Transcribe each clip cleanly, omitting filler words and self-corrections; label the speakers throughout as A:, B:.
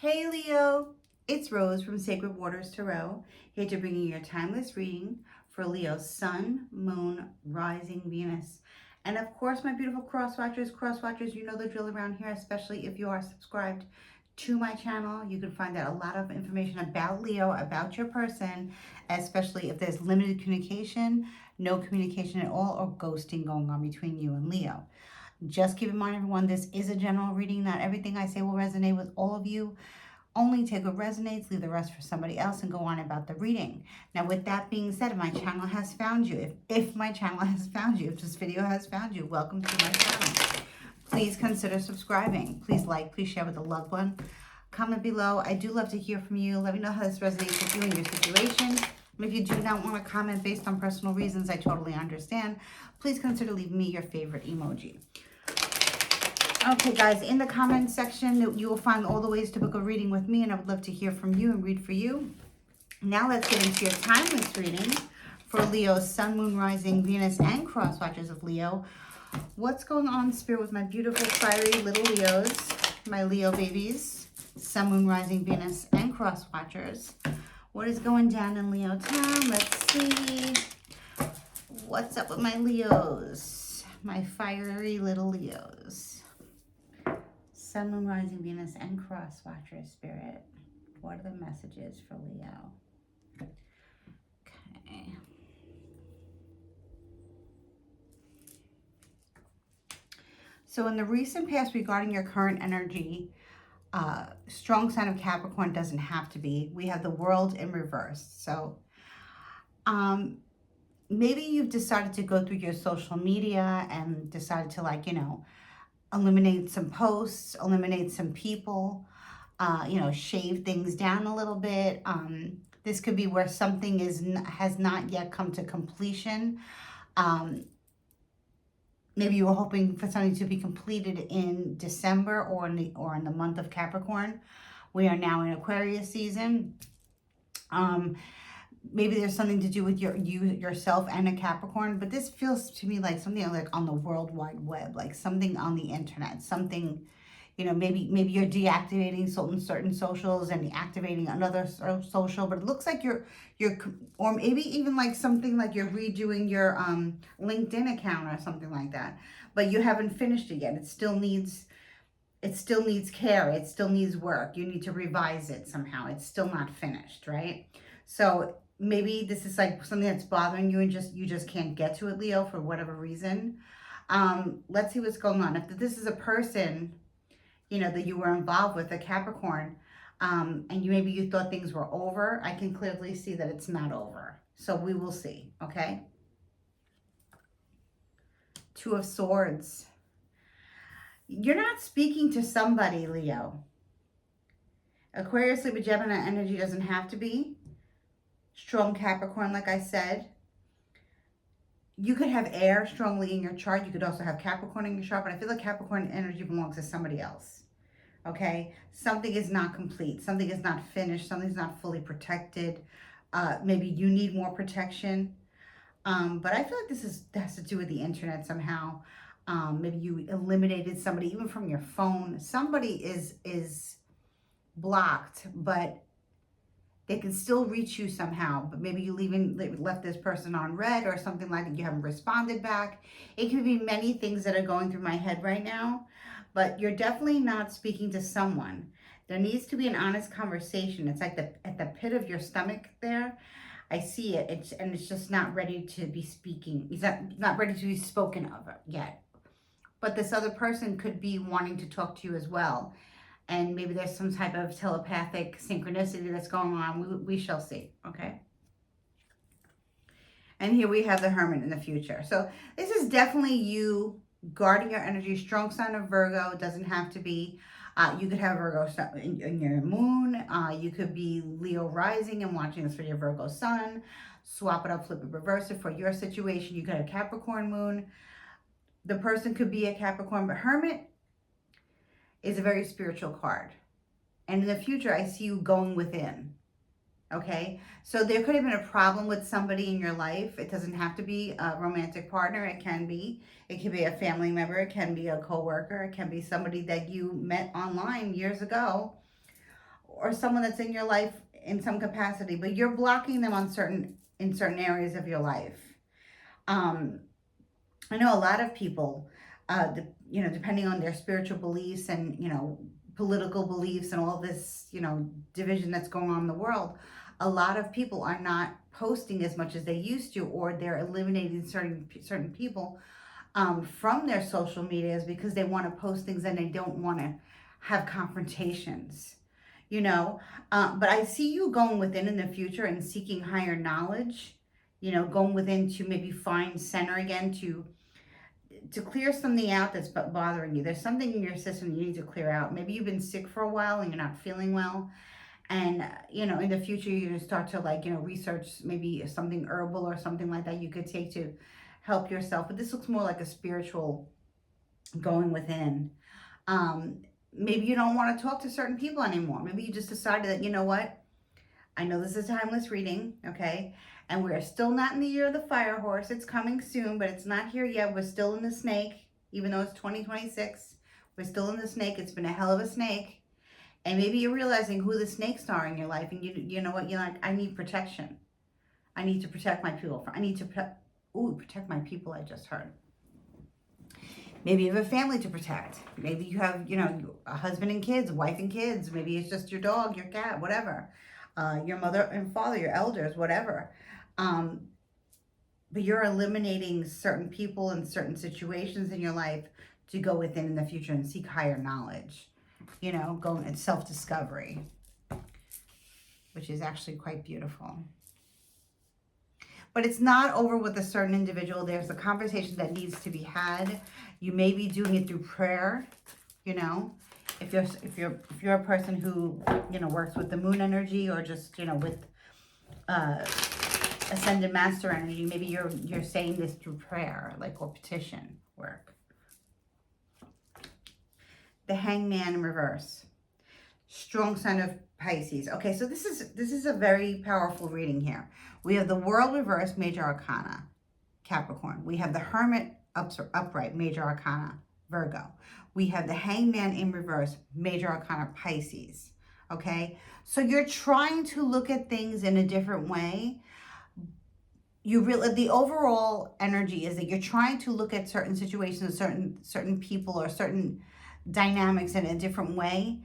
A: Hey Leo, it's Rose from Sacred Waters Tarot, here to bring you your timeless reading for Leo's Sun, Moon, Rising, Venus. And of course, my beautiful cross watchers, you know the drill around here, especially if you are subscribed to my channel. You can find out a lot of information about Leo, about your person, especially if there's limited communication, no communication at all, or ghosting going on between you and Leo. Just keep in mind, everyone, this is a general reading. Not everything I say will resonate with all of you. Only take what resonates, leave the rest for somebody else, and go on about the reading. Now, with that being said, if my channel has found you, if my channel has found you, if this video has found you, welcome to my channel. Please consider subscribing. Please like, please share with a loved one. Comment below. I do love to hear from you. Let me know how this resonates with you and your situation. And if you do not want to comment based on personal reasons, I totally understand. Please consider leaving me your favorite emoji. Okay, guys, in the comment section, you will find all the ways to book a reading with me, and I would love to hear from you and read for you. Now let's get into your timeless reading for Leo's Sun, Moon, Rising, Venus, and cross watchers of Leo. What's going on, Spirit, with my beautiful, fiery little Leos, my Leo babies, Sun, Moon, Rising, Venus, and cross watchers? What is going down in Leo town? Let's see. What's up with my Leos, my fiery little Leos? Sun, Moon, Rising, Venus, and cross watchers, Spirit. What are the messages for Leo? Okay. So in the recent past regarding your current energy, strong sign of Capricorn doesn't have to be. We have the world in reverse. So maybe you've decided to go through your social media and decided to eliminate some posts, eliminate some people, shave things down a little bit. This could be where something has not yet come to completion. Maybe you were hoping for something to be completed in December or in the month of Capricorn. We are now in Aquarius season. Maybe there's something to do with yourself and a Capricorn, but this feels to me like something like on the World Wide Web, like something on the internet, something, maybe you're deactivating certain socials and activating another social, but it looks like you're, or maybe even like something like you're redoing your LinkedIn account or something like that, but you haven't finished it yet. It still needs care. It still needs work. You need to revise it somehow. It's still not finished, right? So maybe this is like something that's bothering you and you just can't get to it, Leo, for whatever reason. Let's see what's going on. If this is a person, that you were involved with, a Capricorn, and maybe you thought things were over, I can clearly see that it's not over. So we will see, okay? Two of Swords. You're not speaking to somebody, Leo. Aquarius, Libra, Gemini energy doesn't have to be. Strong Capricorn, like I said. You could have air strongly in your chart. You could also have Capricorn in your chart, but I feel like Capricorn energy belongs to somebody else. Okay? Something is not complete. Something is not finished. Something's not fully protected. Maybe you need more protection. But I feel like this has to do with the internet somehow. Maybe you eliminated somebody even from your phone. Somebody is blocked, but they can still reach you somehow, but maybe you left this person on red or something like that. You haven't responded back. It could be many things that are going through my head right now, but you're definitely not speaking to someone. There needs to be an honest conversation. It's like at the pit of your stomach there. I see it. It's just not ready to be speaking. It's not ready to be spoken of yet. But this other person could be wanting to talk to you as well. And maybe there's some type of telepathic synchronicity that's going on. We shall see, okay? And here we have the Hermit in the future. So this is definitely you guarding your energy. Strong sign of Virgo. It doesn't have to be. You could have Virgo in your moon. You could be Leo rising and watching this for your Virgo sun. Swap it up, flip it, reverse it for your situation. You could have Capricorn moon. The person could be a Capricorn, but Hermit is a very spiritual card. And in the future, I see you going within. Okay? So there could have been a problem with somebody in your life. It doesn't have to be a romantic partner. It can be. It could be a family member. It can be a coworker. It can be somebody that you met online years ago. or someone that's in your life in some capacity, but you're blocking them on in certain areas of your life. I know a lot of people, depending on their spiritual beliefs and, political beliefs and all this, division that's going on in the world, a lot of people are not posting as much as they used to, or they're eliminating certain people from their social medias because they want to post things and they don't want to have confrontations, But I see you going within in the future and seeking higher knowledge, going within to maybe find center again, to clear something out that's bothering you. There's something in your system you need to clear out. Maybe you've been sick for a while and you're not feeling well. And, in the future, you're going to start to research maybe something herbal or something like that you could take to help yourself. But this looks more like a spiritual going within. Maybe you don't want to talk to certain people anymore. Maybe you just decided that, you know what? I know this is a timeless reading, okay? And we're still not in the year of the fire horse. It's coming soon, but it's not here yet. We're still in the snake, even though it's 2026. We're still in the snake. It's been a hell of a snake. And maybe you're realizing who the snakes are in your life. And you know what? You're like, I need protection. I need to protect my people. I need to protect my people, I just heard. Maybe you have a family to protect. Maybe you have, a husband and kids, wife and kids. Maybe it's just your dog, your cat, whatever. Your mother and father, your elders, whatever. But you're eliminating certain people and certain situations in your life to go within in the future and seek higher knowledge. Going in self-discovery, which is actually quite beautiful. But it's not over with a certain individual. There's a conversation that needs to be had. You may be doing it through prayer, If you're a person who, works with the moon energy, or just, with ascended master energy, maybe you're saying this through prayer, or petition work. The Hangman in reverse. Strong sign of Pisces. Okay, so this is a very powerful reading here. We have the World reverse, major arcana, Capricorn. We have the Hermit upright, major arcana, Virgo. We have the Hangman in reverse, major arcana, Pisces. Okay, so you're trying to look at things in a different way. The overall energy is that you're trying to look at certain situations, certain people, or certain dynamics in a different way.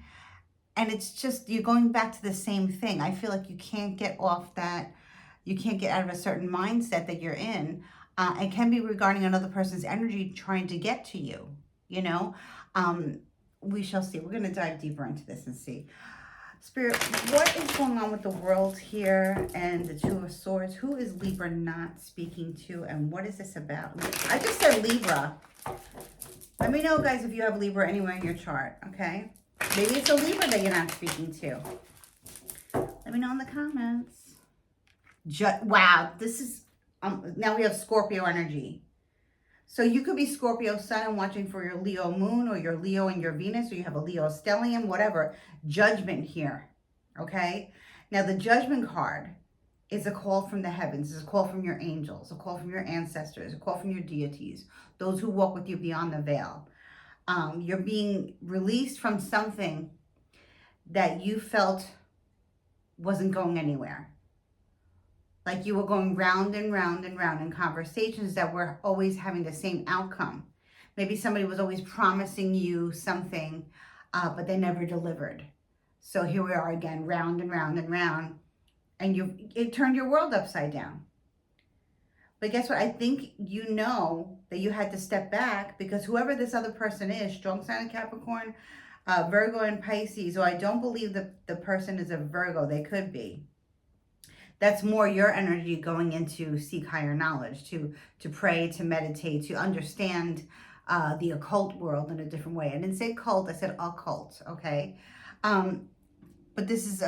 A: And it's just, you're going back to the same thing. I feel like you can't get off that. You can't get out of a certain mindset that you're in. It can be regarding another person's energy trying to get to you, We shall see. We're going to dive deeper into this and see. Spirit, what is going on with the world here and the Two of Swords? Who is Libra not speaking to, and what is this about? I just said Libra. Let me know, guys, if you have Libra anywhere in your chart, okay? Maybe it's a Libra that you're not speaking to. Let me know in the comments. Wow, this is... now we have Scorpio energy. So you could be Scorpio Sun and watching for your Leo Moon, or your Leo and your Venus, or you have a Leo stellium, whatever. Judgment here, okay? Now the Judgment card is a call from the heavens. It's a call from your angels, a call from your ancestors, a call from your deities, those who walk with you beyond the veil. You're being released from something that you felt wasn't going anywhere. Like you were going round and round and round in conversations that were always having the same outcome. Maybe somebody was always promising you something, but they never delivered. So here we are again, round and round and round. And it turned your world upside down. But guess what? I think you know that you had to step back, because whoever this other person is, strong sign of Capricorn, Virgo and Pisces, or I don't believe that the person is a Virgo. They could be. That's more your energy going into seek higher knowledge, to pray, to meditate, to understand the occult world in a different way. I didn't say cult, I said occult, okay? But this is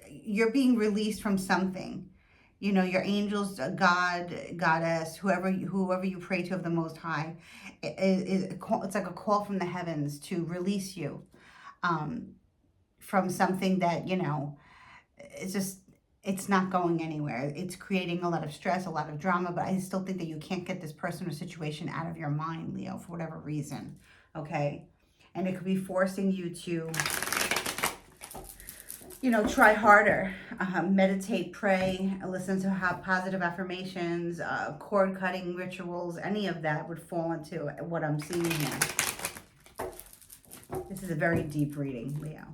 A: you're being released from something. Your angels, God, goddess, whoever you pray to of the Most High, it's like a call from the heavens to release you from something that, it's not going anywhere. It's creating a lot of stress, a lot of drama, but I still think that you can't get this person or situation out of your mind, Leo, for whatever reason, okay? And it could be forcing you to try harder, meditate, pray, listen to positive affirmations, cord cutting rituals, any of that would fall into what I'm seeing here. This is a very deep reading, Leo.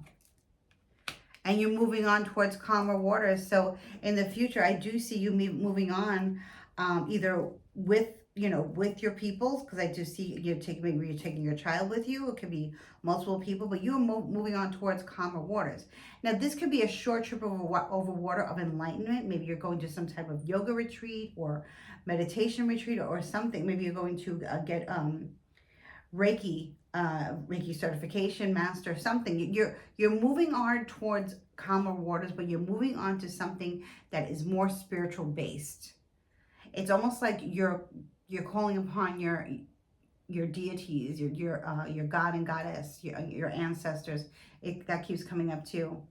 A: And you're moving on towards calmer waters. So in the future, I do see you moving on, either with, with your people, because I do see maybe you're taking your child with you. It could be multiple people, but you're moving on towards calmer waters. Now, this could be a short trip over water of enlightenment. Maybe you're going to some type of yoga retreat or meditation retreat or something. Maybe you're going to get Reiki certification, master, something. You're moving on towards calmer waters, but you're moving on to something that is more spiritual based. It's almost like you're calling upon your deities, your God and Goddess, your ancestors. That keeps coming up too.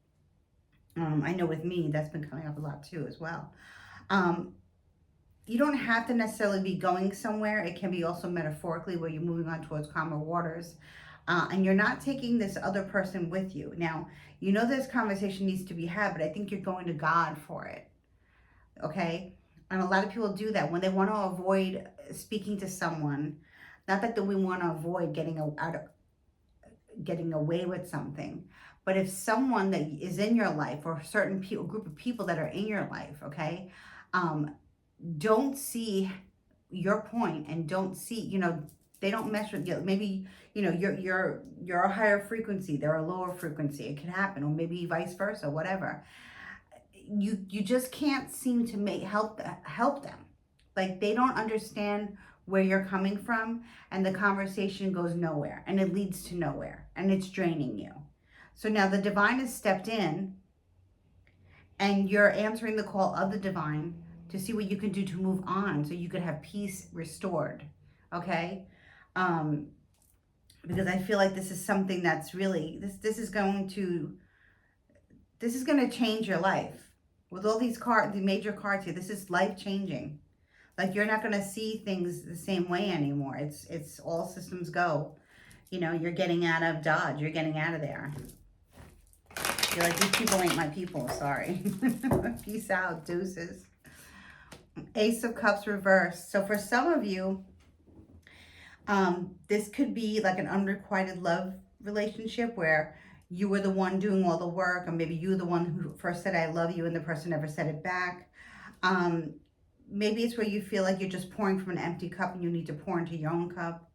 A: I know with me that's been coming up a lot too as well. You don't have to necessarily be going somewhere. It can be also metaphorically where you're moving on towards calmer waters. And you're not taking this other person with you. Now, this conversation needs to be had, but I think you're going to God for it. Okay? And a lot of people do that when they want to avoid speaking to someone. Not that we want to avoid getting away with something. But if someone that is in your life, or a certain group of people that are in your life, okay, don't see your point and don't see, they don't mesh with you. Maybe, you're a higher frequency, they're a lower frequency. It can happen, or maybe vice versa, whatever. You just can't seem to help them. Like, they don't understand where you're coming from, and the conversation goes nowhere, and it leads to nowhere, and it's draining you. So now the divine has stepped in, and you're answering the call of the divine to see what you can do to move on so you could have peace restored, okay? Because I feel like this is something that's really, this is going to change your life. With all these the major cards here, this is life-changing. Like, you're not going to see things the same way anymore. It's all systems go. You're getting out of Dodge. You're getting out of there. You're like, these people ain't my people, sorry. Peace out, deuces. Ace of Cups reversed. So for some of you, this could be like an unrequited love relationship where you were the one doing all the work, or maybe you were the one who first said I love you and the person never said it back. Maybe it's where you feel like you're just pouring from an empty cup and you need to pour into your own cup.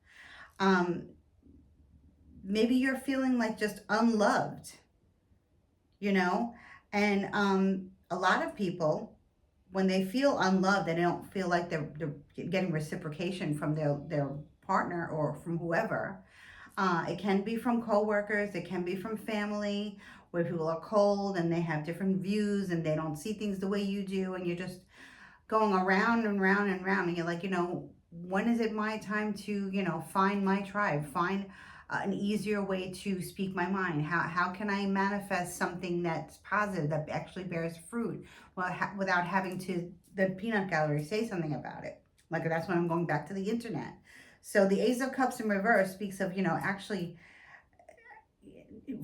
A: Maybe you're feeling like just unloved, and a lot of people, when they feel unloved, they don't feel like they're getting reciprocation from their partner or from whoever. It can be from coworkers, it can be from family, where people are cold and they have different views and they don't see things the way you do, and you're just going around and round and round, and you're like, when is it my time to, find my tribe, find an easier way to speak my mind? How can I manifest something that's positive, that actually bears fruit, without having to, the peanut gallery, say something about it? Like, that's when I'm going back to the internet. So the Ace of Cups in reverse speaks of, actually,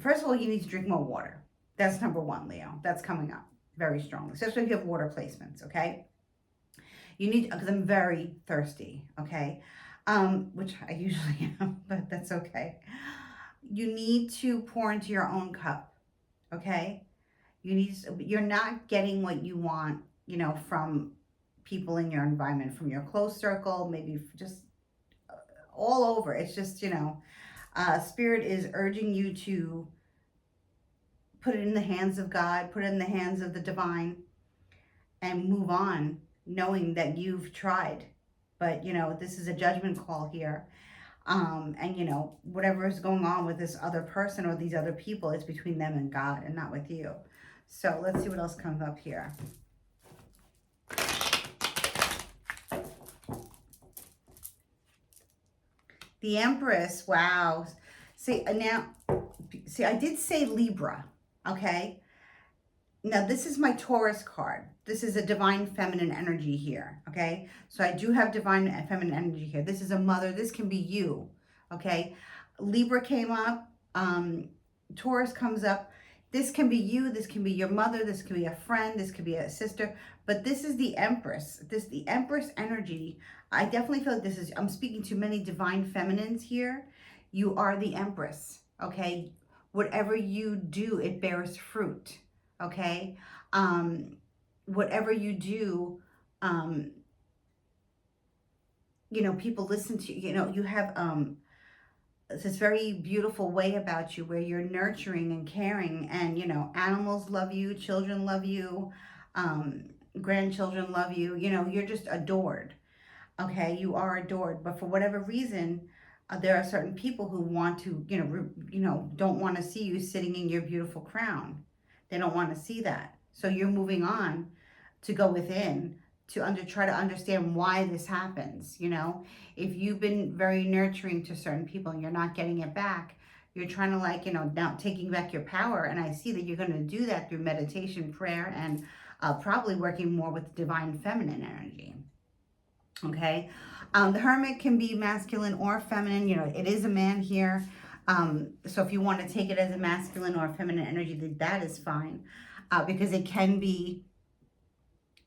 A: first of all, you need to drink more water. That's number one, Leo. That's coming up very strongly, especially if you have water placements, okay? You need, because I'm very thirsty, okay? Which I usually am, but that's okay. You need to pour into your own cup, okay? You're not getting what you want, from people in your environment, from your close circle, maybe just all over. It's just, Spirit is urging you to put it in the hands of God, put it in the hands of the divine, and move on, knowing that you've tried. But, this is a judgment call here. And, whatever is going on with this other person or these other people, it's between them and God and not with you. So let's see what else comes up here. The Empress, wow. See, I did say Libra, okay? Now, this is my Taurus card. This is a divine feminine energy here, okay? So I do have divine feminine energy here. This is a mother. This can be you, okay? Libra came up. Taurus comes up. This can be you, this can be your mother, this can be a friend, this could be a sister, but this is the Empress. The Empress energy. I definitely feel like this is, I'm speaking to many divine feminines here. You are the Empress, okay? Whatever you do, it bears fruit, okay? Whatever you do, um, people listen to you. You have this very beautiful way about you where you're nurturing and caring, and animals love you, children love you, um, grandchildren love you. You're just adored. Okay, you are adored, but for whatever reason, there are certain people who want to, don't want to see you sitting in your beautiful crown. They don't want to see that. So you're moving on to go within to try to understand why this happens. If you've been very nurturing to certain people and you're not getting it back, you're trying to, like, now taking back your power. And I see that you're going to do that through meditation, prayer, and probably working more with divine feminine energy. Okay. The Hermit can be masculine or feminine. It is a man here. So if you want to take it as a masculine or feminine energy, that is fine. Because it can be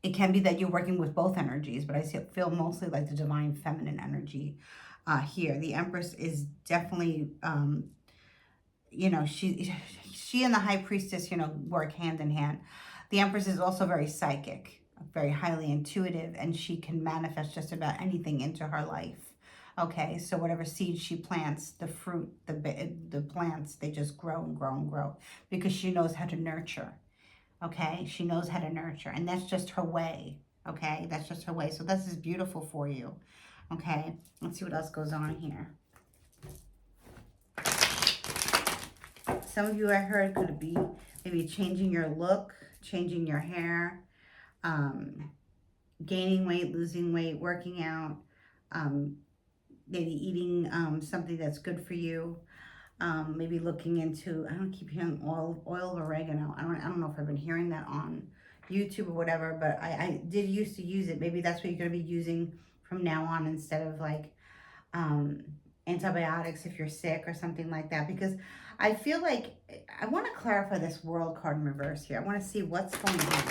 A: that you're working with both energies, but I feel mostly like the divine feminine energy here. The Empress is definitely, she and the High Priestess, work hand in hand. The Empress is also very psychic, very highly intuitive, and she can manifest just about anything into her life. Okay, so whatever seeds she plants, the fruit, the plants, they just grow and grow and grow because she knows how to nurture. Okay, she knows how to nurture, and that's just her way. Okay, that's just her way. So this is beautiful for you. Okay, let's see what else goes on here. Some of you, I heard, could be maybe changing your look, changing your hair, gaining weight, losing weight, working out, maybe eating something that's good for you. Maybe looking into, I don't keep hearing oil of oregano. I don't know if I've been hearing that on YouTube or whatever, but I did used to use it. Maybe that's what you're going to be using from now on instead of like antibiotics if you're sick or something like that. Because I feel like I want to clarify this World card in reverse here. I want to see what's going on.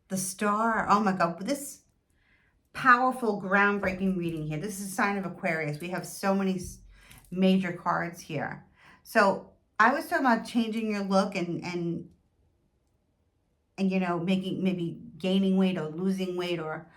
A: The Star. Oh my God, this powerful, groundbreaking reading here. This is a sign of Aquarius. We have so many major cards here. So I was talking about changing your look and making, maybe gaining weight or losing weight or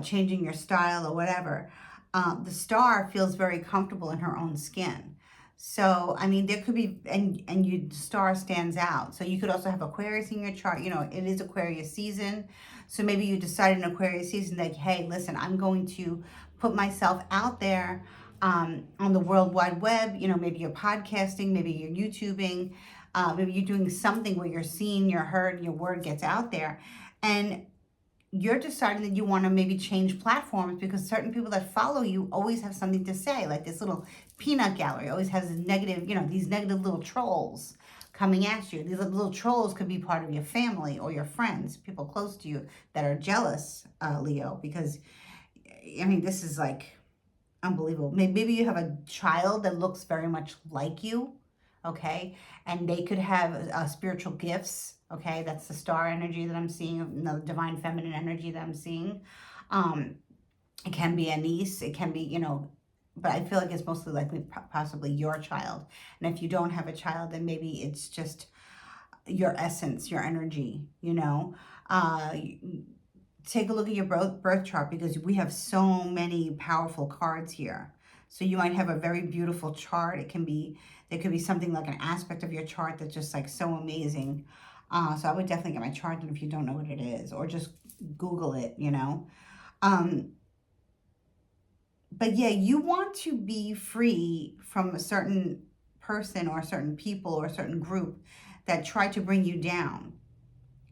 A: changing your style or whatever. The Star feels very comfortable in her own skin. So, I mean, there could be, and you, Star stands out. So you could also have Aquarius in your chart. It is Aquarius season. So maybe you decide in Aquarius season that, hey, listen, I'm going to put myself out there on the World Wide Web. Maybe you're podcasting, maybe you're YouTubing, maybe you're doing something where you're seen, you're heard, your word gets out there. And you're deciding that you want to maybe change platforms because certain people that follow you always have something to say. Like this little peanut gallery always has negative, these negative little trolls coming at you. These little trolls could be part of your family or your friends, people close to you that are jealous, Leo, because, I mean, this is like unbelievable. Maybe you have a child that looks very much like you, okay? And they could have spiritual gifts, okay? That's the Star energy that I'm seeing, the divine feminine energy that I'm seeing. It can be a niece, it can be, but I feel like it's mostly likely possibly your child. And if you don't have a child, then maybe it's just your essence, your energy, Take a look at your birth chart because we have so many powerful cards here. So you might have a very beautiful chart. There could be something like an aspect of your chart that's just like so amazing. So I would definitely get my chart done if you don't know what it is, or just Google it, But yeah, you want to be free from a certain person or a certain people or a certain group that try to bring you down.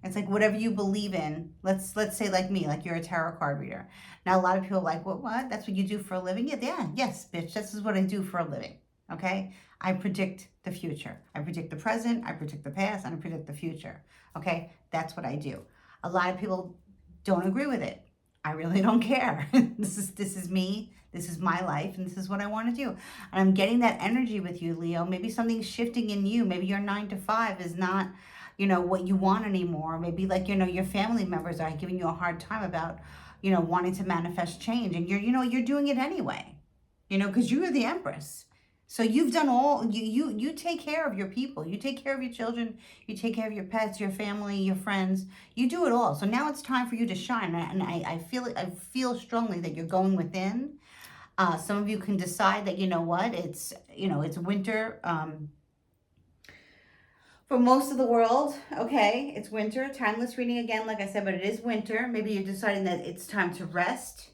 A: It's like whatever you believe in. Let's say like me, like you're a tarot card reader. Now a lot of people are like, what? That's what you do for a living? Yeah, yes, bitch. This is what I do for a living. Okay? I predict the future. I predict the present, I predict the past, and I predict the future. Okay? That's what I do. A lot of people don't agree with it. I really don't care. This is me. This is my life, and this is what I want to do. And I'm getting that energy with you, Leo. Maybe something's shifting in you. Maybe your 9 to 5 is not, what you want anymore. Maybe like, your family members are giving you a hard time about, wanting to manifest change, and you're doing it anyway. Because you are the Empress. So you've done all, you take care of your people, you take care of your children, you take care of your pets, your family, your friends, you do it all. So now it's time for you to shine. And I feel strongly that you're going within. Some of you can decide that, it's winter, for most of the world. Okay, it's winter, timeless reading again, like I said, but it is winter. Maybe you're deciding that it's time to rest.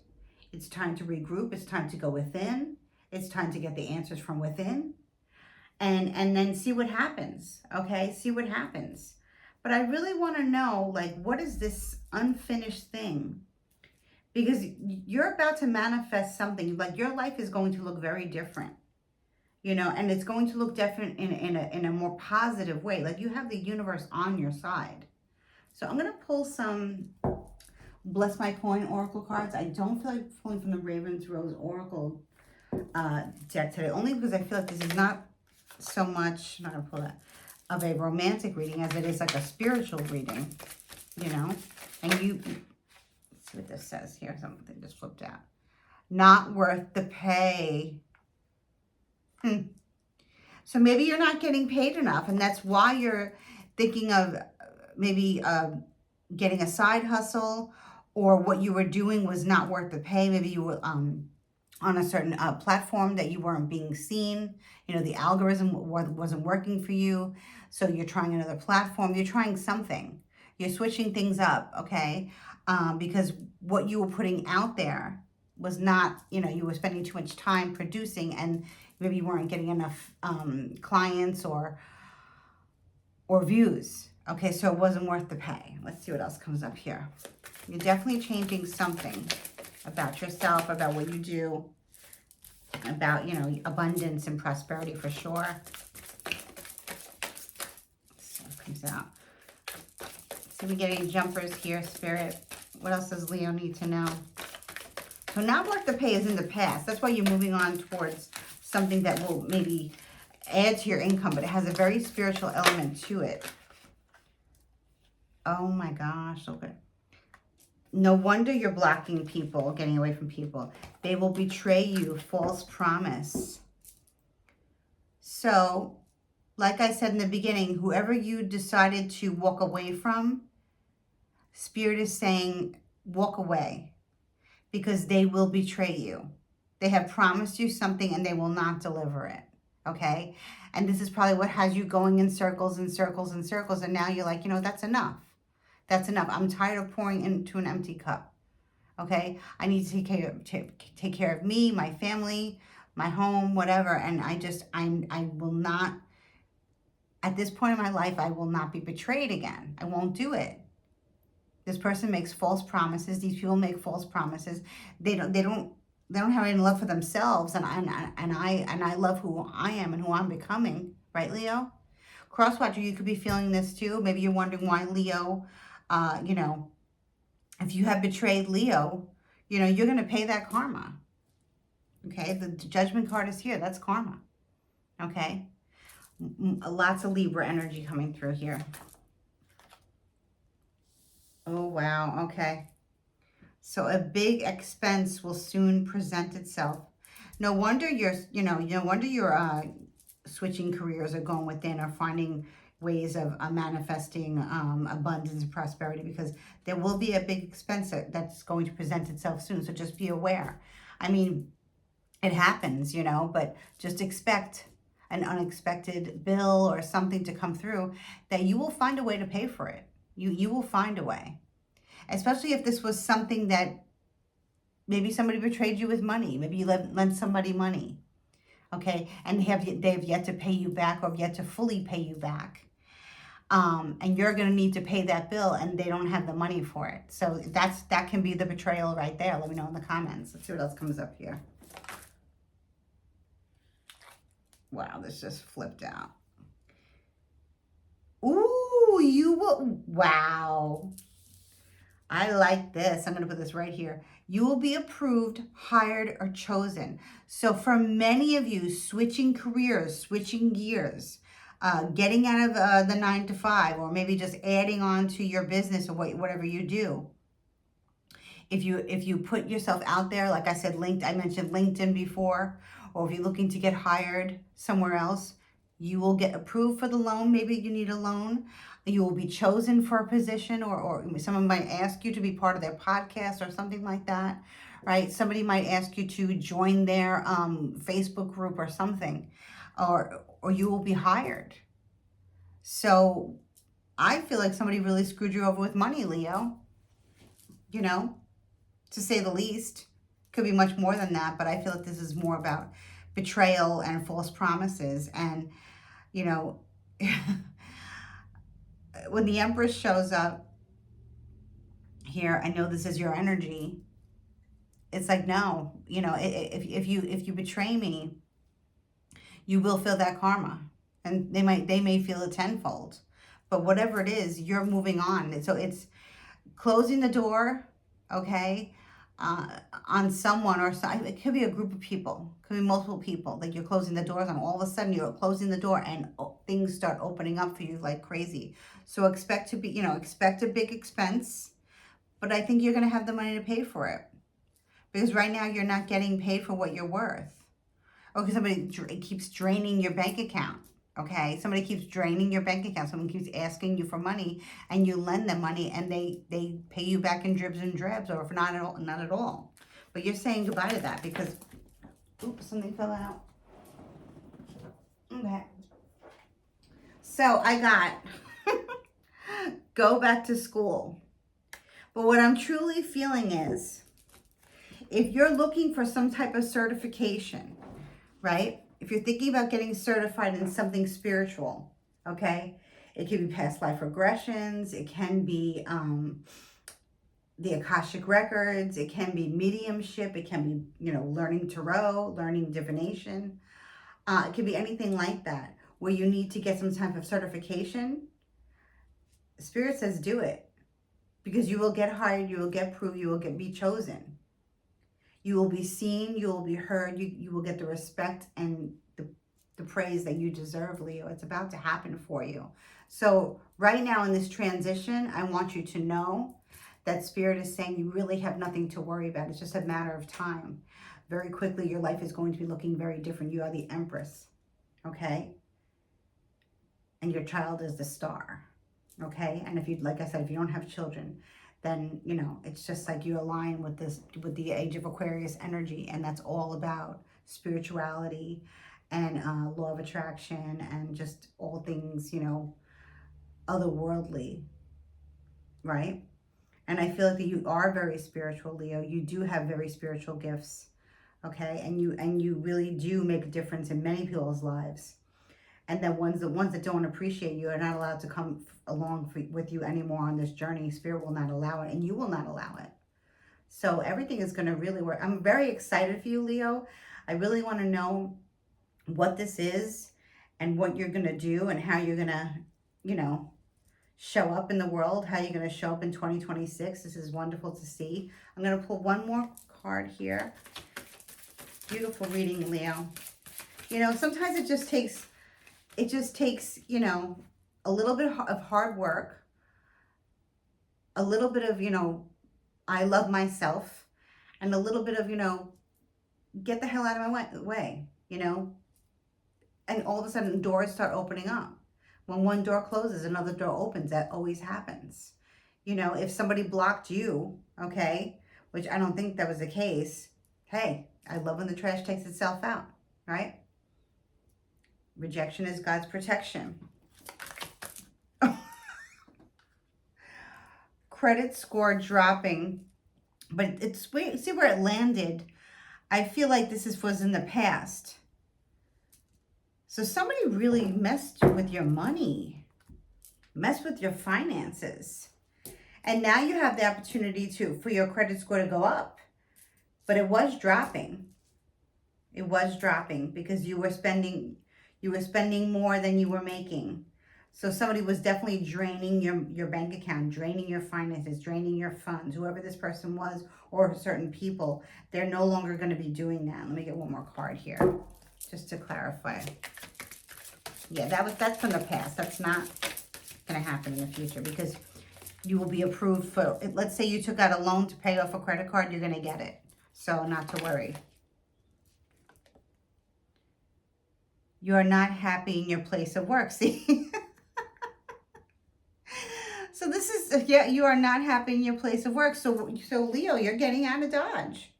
A: It's time to regroup. It's time to go within. It's time to get the answers from within, and then see what happens. Okay, see what happens. But I really want to know, like, what is this unfinished thing? Because you're about to manifest something. Like, your life is going to look very different, and it's going to look different in a more positive way. Like, you have the universe on your side. So I'm going to pull some Bless My Coin Oracle cards. I don't feel like pulling from the Ravens Rose Oracle deck today, only because I feel like this is not so much, I'm not going to pull that, of a romantic reading as it is like a spiritual reading, and let's see what this says here. Something just flipped out. Not worth the pay. So maybe you're not getting paid enough, and that's why you're thinking of maybe getting a side hustle, or what you were doing was not worth the pay. Maybe you were on a certain platform that you weren't being seen. The algorithm wasn't working for you. So you're trying another platform. You're trying something. You're switching things up, okay? Because what you were putting out there was not, you were spending too much time producing, and maybe you weren't getting enough clients or views. Okay, so it wasn't worth the pay. Let's see what else comes up here. You're definitely changing something about yourself, about what you do, about, abundance and prosperity for sure. So it comes out. So we get any jumpers here, Spirit. What else does Leo need to know? So not worth the pay is in the past. That's why you're moving on towards something that will maybe add to your income, but it has a very spiritual element to it. Oh my gosh, look at it. No wonder you're blocking people, getting away from people. They will betray you, false promise. So, like I said in the beginning, whoever you decided to walk away from, Spirit is saying, walk away, because they will betray you. They have promised you something and they will not deliver it, okay? And this is probably what has you going in circles and circles and circles, and now you're like, that's enough. That's enough. I'm tired of pouring into an empty cup. Okay? I need to take care of me, my family, my home, whatever. And I will not, at this point in my life, I will not be betrayed again. I won't do it. This person makes false promises. These people make false promises. They don't have any love for themselves, and I love who I am and who I'm becoming. Right, Leo? Crosswatcher, you could be feeling this too. Maybe you're wondering why Leo, if you have betrayed Leo, you're going to pay that karma. Okay, the Judgment card is here. That's karma. Okay, lots of Libra energy coming through here. Oh, wow. Okay. So a big expense will soon present itself. No wonder you're switching careers or going within or finding ways of manifesting abundance and prosperity, because there will be a big expense that's going to present itself soon. So just be aware. I mean, it happens, but just expect an unexpected bill or something to come through that you will find a way to pay for it. You will find a way. Especially if this was something that maybe somebody betrayed you with money. Maybe you lent somebody money. Okay, and they have yet to pay you back, or have yet to fully pay you back. And you're going to need to pay that bill, and they don't have the money for it. So that can be the betrayal right there. Let me know in the comments. Let's see what else comes up here. Wow, this just flipped out. Ooh, you will. Wow. I like this. I'm going to put this right here. You will be approved, hired, or chosen. So for many of you, switching careers, switching gears, getting out of the 9 to 5, or maybe just adding on to your business or whatever you do. If you put yourself out there, like I said, I mentioned LinkedIn before, or if you're looking to get hired somewhere else, you will get approved for the loan. Maybe you need a loan. You will be chosen for a position, or someone might ask you to be part of their podcast or something like that, right? Somebody might ask you to join their Facebook group or something, or you will be hired. So I feel like somebody really screwed you over with money, Leo. You know, to say the least. Could be much more than that, but I feel like this is more about betrayal and false promises. And, you know, when the Empress shows up here, I know this is your energy. It's like, no, you know, if you betray me, you will feel that karma. And they may feel it tenfold. But whatever it is, you're moving on. So it's closing the door, okay, on someone, or it could be a group of people, could be multiple people, like you're closing the doors on. All of a sudden you're closing the door and things start opening up for you like crazy. So expect a big expense, but I think you're going to have the money to pay for it, because right now you're not getting paid for what you're worth. Okay, somebody keeps draining your bank account. Okay, somebody keeps draining your bank account. Someone keeps asking you for money, and you lend them money, and they pay you back in dribs and drabs, or if not at all. But you're saying goodbye to that because, oops, something fell out. Okay. So I got go back to school. But what I'm truly feeling is, if you're looking for some type of certification, right? If you're thinking about getting certified in something spiritual, okay? It could be past life regressions. It can be the Akashic Records. It can be mediumship. It can be, learning tarot, learning divination. It could be anything like that where you need to get some type of certification. Spirit says do it, because you will get hired, you will get approved, you will be chosen. You will be seen, you will be heard, you will get the respect and the praise that you deserve, Leo. It's about to happen for you. So right now in this transition, I want you to know that Spirit is saying you really have nothing to worry about. It's just a matter of time. Very quickly, your life is going to be looking very different. You are the Empress, okay? And your child is the star, okay? And if you, like I said, if you don't have children, then, it's just like you align with the Age of Aquarius energy, and that's all about spirituality and law of attraction and just all things, otherworldly, right? And I feel like that you are very spiritual, Leo. You do have very spiritual gifts, okay? And you really do make a difference in many people's lives. And then the ones that don't appreciate you are not allowed to come along with you anymore on this journey. Spirit will not allow it, and you will not allow it. So everything is going to really work. I'm very excited for you, Leo. I really want to know what this is and what you're going to do and how you're going to, show up in the world, how you're going to show up in 2026. This is wonderful to see. I'm going to pull one more card here. Beautiful reading, Leo. Sometimes it just takes, a little bit of hard work, a little bit of, I love myself, and a little bit of, get the hell out of my way, and all of a sudden doors start opening up. When one door closes, another door opens. That always happens. If somebody blocked you, okay, which I don't think that was the case, hey, I love when the trash takes itself out, right? Rejection is God's protection. Credit score dropping, but see where it landed. I feel like this was in the past. So somebody really messed with your money, messed with your finances. And now you have the opportunity for your credit score to go up. But it was dropping. It was dropping because you were spending more than you were making. So somebody was definitely draining your bank account, draining your finances, draining your funds. Whoever this person was, or certain people, they're no longer going to be doing that. Let me get one more card here, just to clarify. Yeah, that's from the past. That's not going to happen in the future, because you will be approved for, let's say you took out a loan to pay off a credit card, you're going to get it. So not to worry. You are not happy in your place of work. See? So this is, yeah, you are not happy in your place of work. So Leo, you're getting out of Dodge.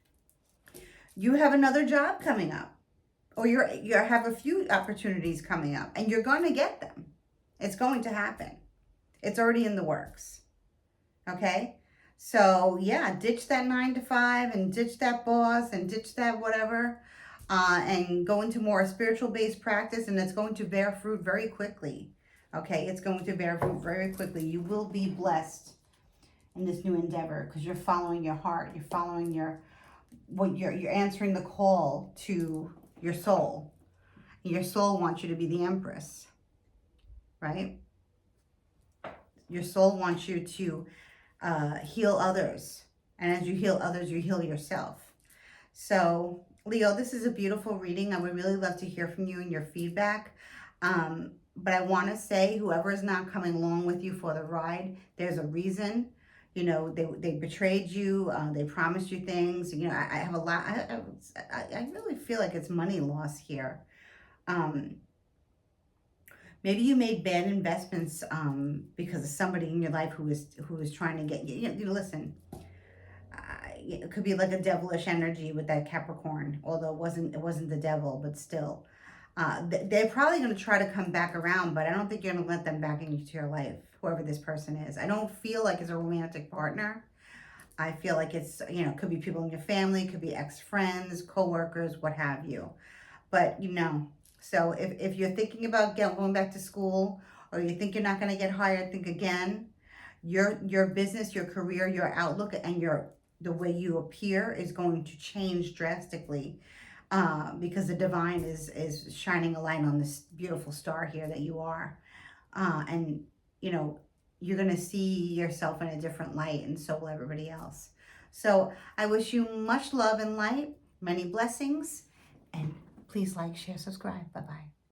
A: You have another job coming up, or you have a few opportunities coming up, and you're going to get them. It's going to happen. It's already in the works. Okay? So yeah, ditch that 9 to 5 and ditch that boss and ditch that whatever, and go into more spiritual based practice, and it's going to bear fruit very quickly. Okay, it's going to bear fruit very quickly. You will be blessed in this new endeavor, because you're following your heart. You're following you're answering the call to your soul. Your soul wants you to be the empress, right? Your soul wants you to heal others, and as you heal others, you heal yourself. So Leo, this is a beautiful reading. I would really love to hear from you and your feedback. But I want to say, whoever is not coming along with you for the ride, there's a reason. You know, they betrayed you. They promised you things. You know, I have a lot. I really feel like it's money loss here. Maybe you made bad investments because of somebody in your life who was trying to get you. You know, listen. It could be like a devilish energy with that Capricorn, although it wasn't the devil, but still. They're probably going to try to come back around, but I don't think you're going to let them back into your life, whoever this person is. I don't feel like it's a romantic partner. I feel like it's, you know, could be people in your family, could be ex-friends, co-workers, what have you. But, you know, so if you're thinking about going back to school, or you think you're not going to get hired, think again. Your business, your career, your outlook, and the way you appear is going to change drastically. Because the divine is shining a light on this beautiful star here that you are. And, you know, you're going to see yourself in a different light, and so will everybody else. So I wish you much love and light, many blessings, and please like, share, subscribe. Bye-bye.